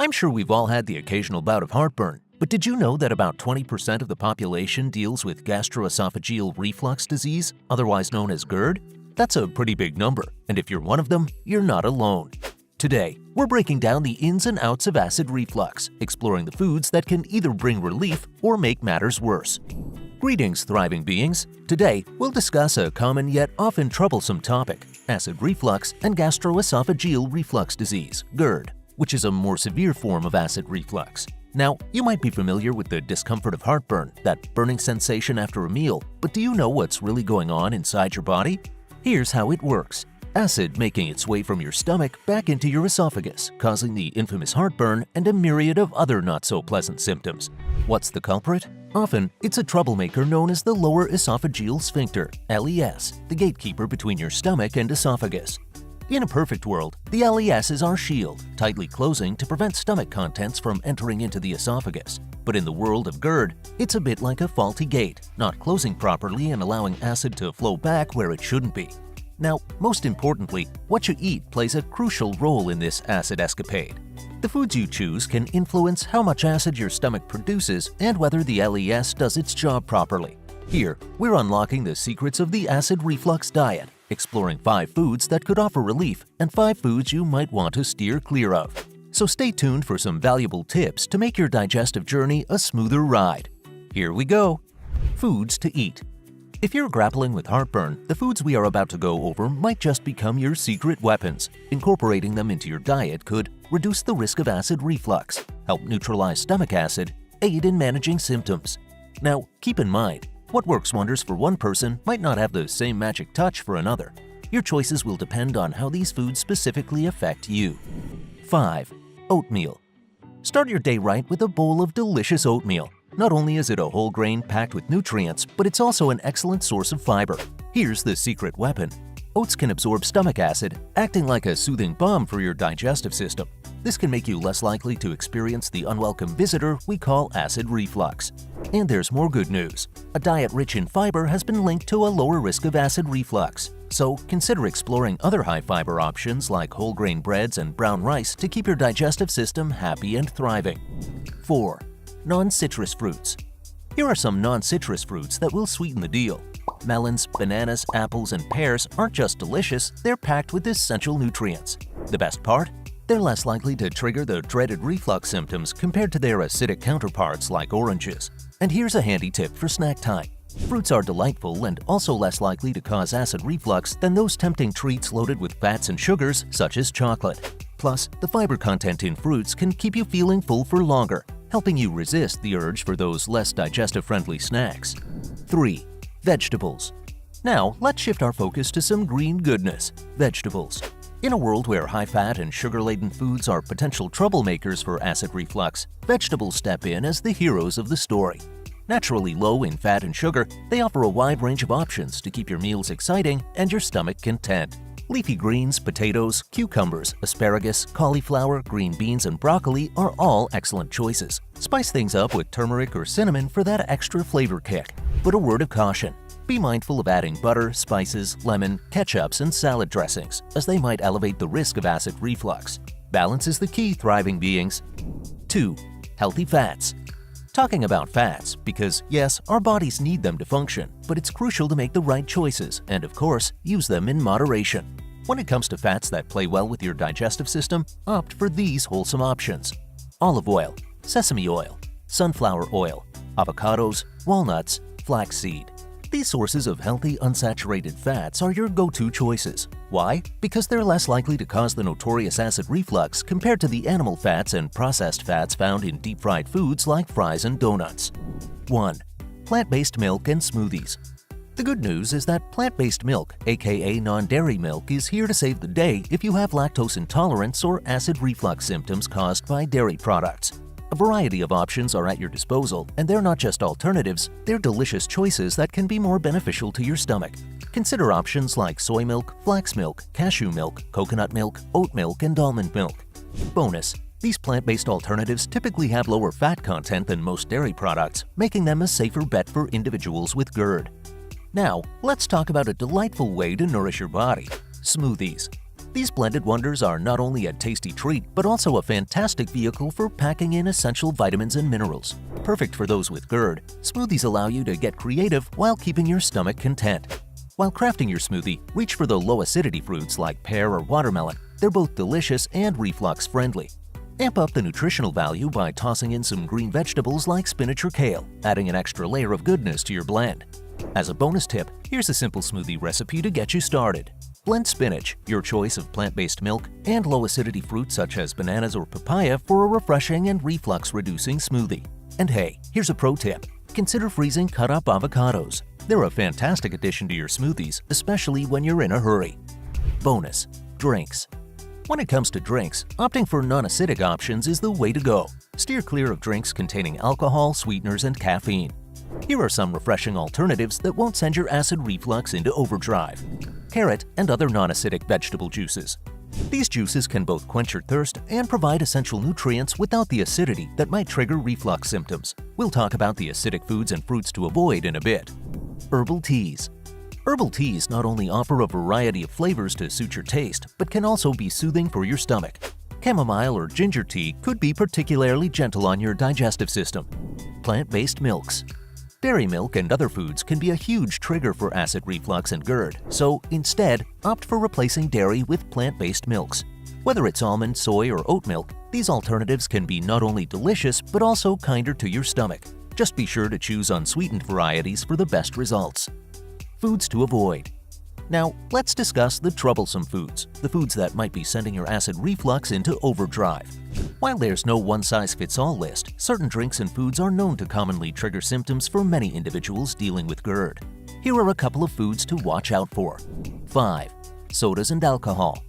I'm sure we've all had the occasional bout of heartburn, but did you know that about 20% of the population deals with gastroesophageal reflux disease, otherwise known as GERD? That's a pretty big number, and if you're one of them, you're not alone. Today, we're breaking down the ins and outs of acid reflux, exploring the foods that can either bring relief or make matters worse. Greetings, thriving beings! Today, we'll discuss a common yet often troublesome topic, acid reflux and gastroesophageal reflux disease, GERD, which is a more severe form of acid reflux. Now, you might be familiar with the discomfort of heartburn, that burning sensation after a meal, but do you know what's really going on inside your body? Here's how it works. Acid making its way from your stomach back into your esophagus, causing the infamous heartburn and a myriad of other not-so-pleasant symptoms. What's the culprit? Often, it's a troublemaker known as the lower esophageal sphincter, LES, the gatekeeper between your stomach and esophagus. In a perfect world, the LES is our shield, tightly closing to prevent stomach contents from entering into the esophagus. But in the world of GERD, it's a bit like a faulty gate, not closing properly and allowing acid to flow back where it shouldn't be. Now, most importantly, what you eat plays a crucial role in this acid escapade. The foods you choose can influence how much acid your stomach produces and whether the LES does its job properly. Here, we're unlocking the secrets of the acid reflux diet, exploring 5 foods that could offer relief and 5 foods you might want to steer clear of. So stay tuned for some valuable tips to make your digestive journey a smoother ride. Here we go! Foods to eat. If you're grappling with heartburn, the foods we are about to go over might just become your secret weapons. Incorporating them into your diet could reduce the risk of acid reflux, help neutralize stomach acid, aid in managing symptoms. Now, keep in mind, what works wonders for one person might not have the same magic touch for another. Your choices will depend on how these foods specifically affect you. 5. Oatmeal. Start your day right with a bowl of delicious oatmeal. Not only is it a whole grain packed with nutrients, but it's also an excellent source of fiber. Here's the secret weapon. Oats can absorb stomach acid, acting like a soothing balm for your digestive system. This can make you less likely to experience the unwelcome visitor we call acid reflux. And there's more good news. A diet rich in fiber has been linked to a lower risk of acid reflux. So consider exploring other high-fiber options like whole grain breads and brown rice to keep your digestive system happy and thriving. 4. Non-citrus fruits. Here are some non-citrus fruits that will sweeten the deal. Melons, bananas, apples, and pears aren't just delicious, they're packed with essential nutrients. The best part? They're less likely to trigger the dreaded reflux symptoms compared to their acidic counterparts like oranges. And here's a handy tip for snack time. Fruits are delightful and also less likely to cause acid reflux than those tempting treats loaded with fats and sugars such as chocolate. Plus, the fiber content in fruits can keep you feeling full for longer, helping you resist the urge for those less digestive-friendly snacks. 3. Vegetables. Now, let's shift our focus to some green goodness, vegetables. In a world where high-fat and sugar-laden foods are potential troublemakers for acid reflux, vegetables step in as the heroes of the story. Naturally low in fat and sugar, they offer a wide range of options to keep your meals exciting and your stomach content. Leafy greens, potatoes, cucumbers, asparagus, cauliflower, green beans, and broccoli are all excellent choices. Spice things up with turmeric or cinnamon for that extra flavor kick. But a word of caution. Be mindful of adding butter, spices, lemon, ketchups, and salad dressings, as they might elevate the risk of acid reflux. Balance is the key, thriving beings. 2. Healthy fats. Talking about fats, because yes, our bodies need them to function, but it's crucial to make the right choices and, of course, use them in moderation. When it comes to fats that play well with your digestive system, opt for these wholesome options: olive oil, sesame oil, sunflower oil, avocados, walnuts, flaxseed. These sources of healthy, unsaturated fats are your go-to choices. Why? Because they're less likely to cause the notorious acid reflux compared to the animal fats and processed fats found in deep-fried foods like fries and donuts. 1. Plant-based milk and smoothies. The good news is that plant-based milk, aka non-dairy milk, is here to save the day if you have lactose intolerance or acid reflux symptoms caused by dairy products. A variety of options are at your disposal, and they're not just alternatives, they're delicious choices that can be more beneficial to your stomach. Consider options like soy milk, flax milk, cashew milk, coconut milk, oat milk, and almond milk. Bonus: these plant-based alternatives typically have lower fat content than most dairy products, making them a safer bet for individuals with GERD. Now, let's talk about a delightful way to nourish your body: smoothies. These blended wonders are not only a tasty treat, but also a fantastic vehicle for packing in essential vitamins and minerals. Perfect for those with GERD, smoothies allow you to get creative while keeping your stomach content. While crafting your smoothie, reach for the low-acidity fruits like pear or watermelon. They're both delicious and reflux-friendly. Amp up the nutritional value by tossing in some green vegetables like spinach or kale, adding an extra layer of goodness to your blend. As a bonus tip, here's a simple smoothie recipe to get you started. Blend spinach, your choice of plant-based milk, and low-acidity fruits such as bananas or papaya for a refreshing and reflux-reducing smoothie. And hey, here's a pro tip. Consider freezing cut-up avocados. They're a fantastic addition to your smoothies, especially when you're in a hurry. Bonus: drinks. When it comes to drinks, opting for non-acidic options is the way to go. Steer clear of drinks containing alcohol, sweeteners, and caffeine. Here are some refreshing alternatives that won't send your acid reflux into overdrive. Carrot and other non-acidic vegetable juices. These juices can both quench your thirst and provide essential nutrients without the acidity that might trigger reflux symptoms. We'll talk about the acidic foods and fruits to avoid in a bit. Herbal teas. Herbal teas not only offer a variety of flavors to suit your taste, but can also be soothing for your stomach. Chamomile or ginger tea could be particularly gentle on your digestive system. Plant-based milks. Dairy milk and other foods can be a huge trigger for acid reflux and GERD, so instead, opt for replacing dairy with plant-based milks. Whether it's almond, soy, or oat milk, these alternatives can be not only delicious but also kinder to your stomach. Just be sure to choose unsweetened varieties for the best results. Foods to avoid. Now, let's discuss the troublesome foods, the foods that might be sending your acid reflux into overdrive. While there's no one-size-fits-all list, certain drinks and foods are known to commonly trigger symptoms for many individuals dealing with GERD. Here are a couple of foods to watch out for. 5. Sodas and alcohol.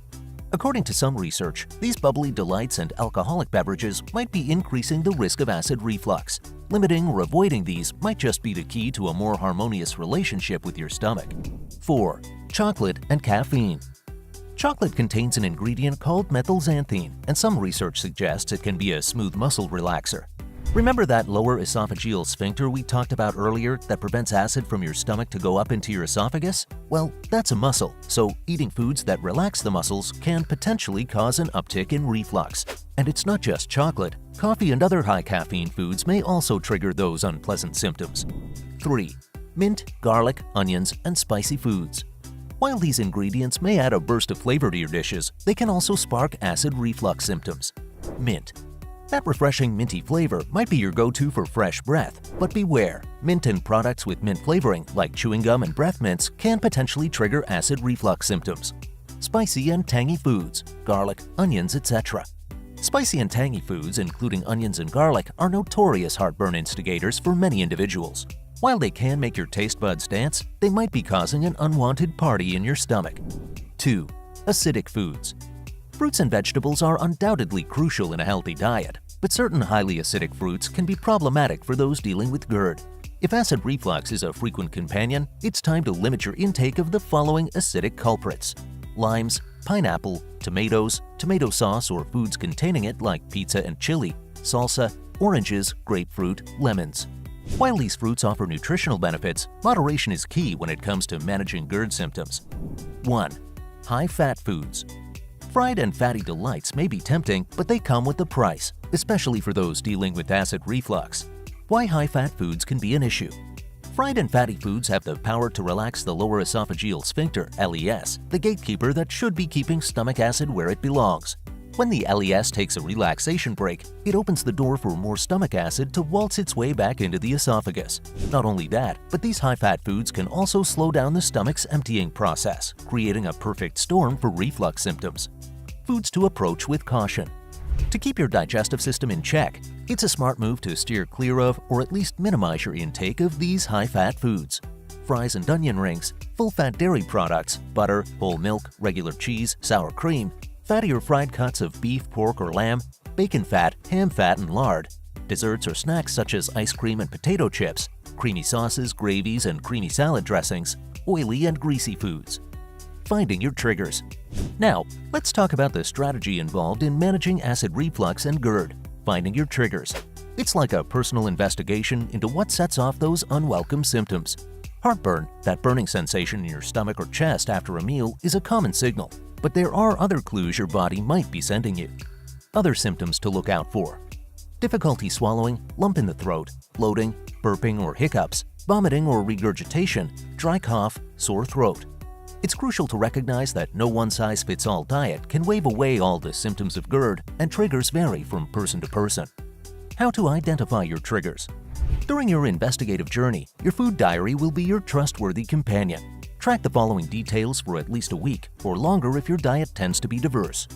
According to some research, these bubbly delights and alcoholic beverages might be increasing the risk of acid reflux. Limiting or avoiding these might just be the key to a more harmonious relationship with your stomach. 4. Chocolate and caffeine. Chocolate contains an ingredient called methylxanthine, and some research suggests it can be a smooth muscle relaxer. Remember that lower esophageal sphincter we talked about earlier that prevents acid from your stomach to go up into your esophagus? Well, that's a muscle, so eating foods that relax the muscles can potentially cause an uptick in reflux. And it's not just chocolate. Coffee and other high-caffeine foods may also trigger those unpleasant symptoms. 3. Mint, garlic, onions, and spicy foods. While these ingredients may add a burst of flavor to your dishes, they can also spark acid reflux symptoms. Mint. That refreshing minty flavor might be your go-to for fresh breath, but beware, mint and products with mint flavoring like chewing gum and breath mints can potentially trigger acid reflux symptoms. Spicy and tangy foods, garlic, onions, etc. Spicy and tangy foods, including onions and garlic, are notorious heartburn instigators for many individuals. While they can make your taste buds dance, they might be causing an unwanted party in your stomach. 2. Acidic foods. Fruits and vegetables are undoubtedly crucial in a healthy diet, but certain highly acidic fruits can be problematic for those dealing with GERD. If acid reflux is a frequent companion, it's time to limit your intake of the following acidic culprits: limes, pineapple, tomatoes, tomato sauce or foods containing it like pizza and chili, salsa, oranges, grapefruit, lemons. While these fruits offer nutritional benefits, moderation is key when it comes to managing GERD symptoms. 1. High-fat foods. Fried and fatty delights may be tempting, but they come with a price, especially for those dealing with acid reflux. Why high-fat foods can be an issue. Fried and fatty foods have the power to relax the lower esophageal sphincter, LES, the gatekeeper that should be keeping stomach acid where it belongs. When the LES takes a relaxation break, it opens the door for more stomach acid to waltz its way back into the esophagus. Not only that, but these high-fat foods can also slow down the stomach's emptying process, creating a perfect storm for reflux symptoms. Foods to approach with caution. To keep your digestive system in check, it's a smart move to steer clear of or at least minimize your intake of these high-fat foods. Fries and onion rings, full-fat dairy products, butter, whole milk, regular cheese, sour cream, fatty or fried cuts of beef, pork, or lamb, bacon fat, ham fat, and lard, desserts or snacks such as ice cream and potato chips, creamy sauces, gravies, and creamy salad dressings, oily and greasy foods. Finding your triggers. Now, let's talk about the strategy involved in managing acid reflux and GERD. Finding your triggers. It's like a personal investigation into what sets off those unwelcome symptoms. Heartburn, that burning sensation in your stomach or chest after a meal, is a common signal. but there are other clues your body might be sending you. Other symptoms to look out for: difficulty swallowing, lump in the throat, bloating, burping or hiccups, vomiting or regurgitation, dry cough, sore throat. It's crucial to recognize that no one-size-fits-all diet can wave away all the symptoms of GERD, and triggers vary from person to person. How to identify your triggers. During your investigative journey, your food diary will be your trustworthy companion. Track the following details for at least a week or longer if your diet tends to be diverse.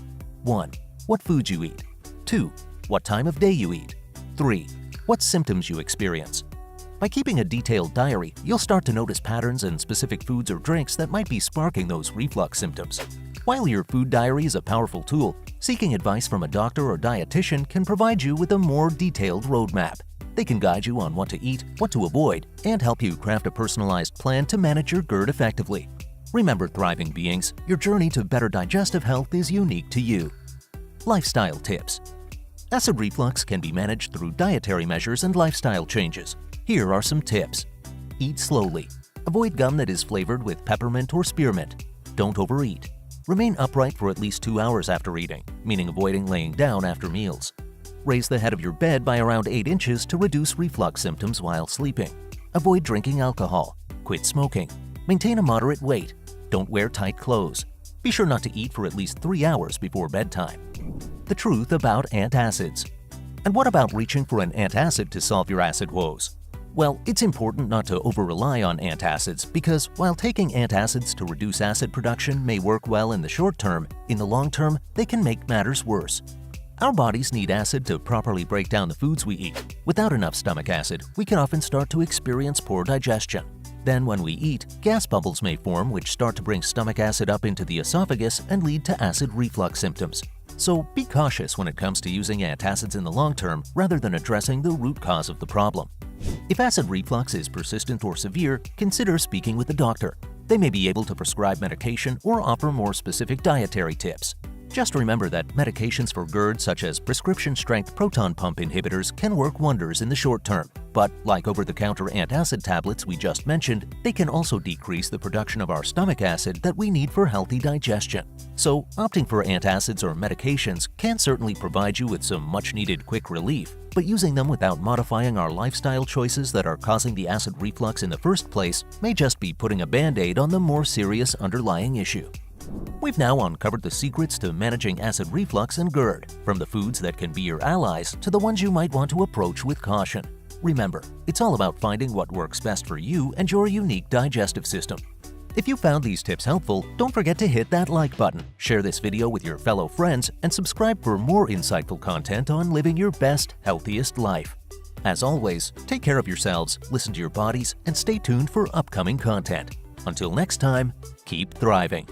1. What foods you eat. 2. What time of day you eat. 3. What symptoms you experience. By keeping a detailed diary, you'll start to notice patterns in specific foods or drinks that might be sparking those reflux symptoms. While your food diary is a powerful tool, seeking advice from a doctor or dietitian can provide you with a more detailed roadmap. They can guide you on what to eat, what to avoid, and help you craft a personalized plan to manage your GERD effectively. Remember, thriving beings, your journey to better digestive health is unique to you. Lifestyle tips. Acid reflux can be managed through dietary measures and lifestyle changes. Here are some tips. Eat slowly. Avoid gum that is flavored with peppermint or spearmint. Don't overeat. Remain upright for at least 2 hours after eating, meaning avoiding laying down after meals. Raise the head of your bed by around 8 inches to reduce reflux symptoms while sleeping. Avoid drinking alcohol. Quit smoking. Maintain a moderate weight. Don't wear tight clothes. Be sure not to eat for at least 3 hours before bedtime. The truth about antacids. And what about reaching for an antacid to solve your acid woes? Well, it's important not to over-rely on antacids because while taking antacids to reduce acid production may work well in the short term, in the long term, they can make matters worse. Our bodies need acid to properly break down the foods we eat. Without enough stomach acid, we can often start to experience poor digestion. Then when we eat, gas bubbles may form which start to bring stomach acid up into the esophagus and lead to acid reflux symptoms. So be cautious when it comes to using antacids in the long term rather than addressing the root cause of the problem. If acid reflux is persistent or severe, consider speaking with a doctor. They may be able to prescribe medication or offer more specific dietary tips. Just remember that medications for GERD such as prescription-strength proton pump inhibitors can work wonders in the short term. But like over-the-counter antacid tablets we just mentioned, they can also decrease the production of our stomach acid that we need for healthy digestion. So opting for antacids or medications can certainly provide you with some much-needed quick relief, but using them without modifying our lifestyle choices that are causing the acid reflux in the first place may just be putting a band-aid on the more serious underlying issue. We've now uncovered the secrets to managing acid reflux and GERD, from the foods that can be your allies to the ones you might want to approach with caution. Remember, it's all about finding what works best for you and your unique digestive system. If you found these tips helpful, don't forget to hit that like button, share this video with your fellow friends, and subscribe for more insightful content on living your best, healthiest life. As always, take care of yourselves, listen to your bodies, and stay tuned for upcoming content. Until next time, keep thriving.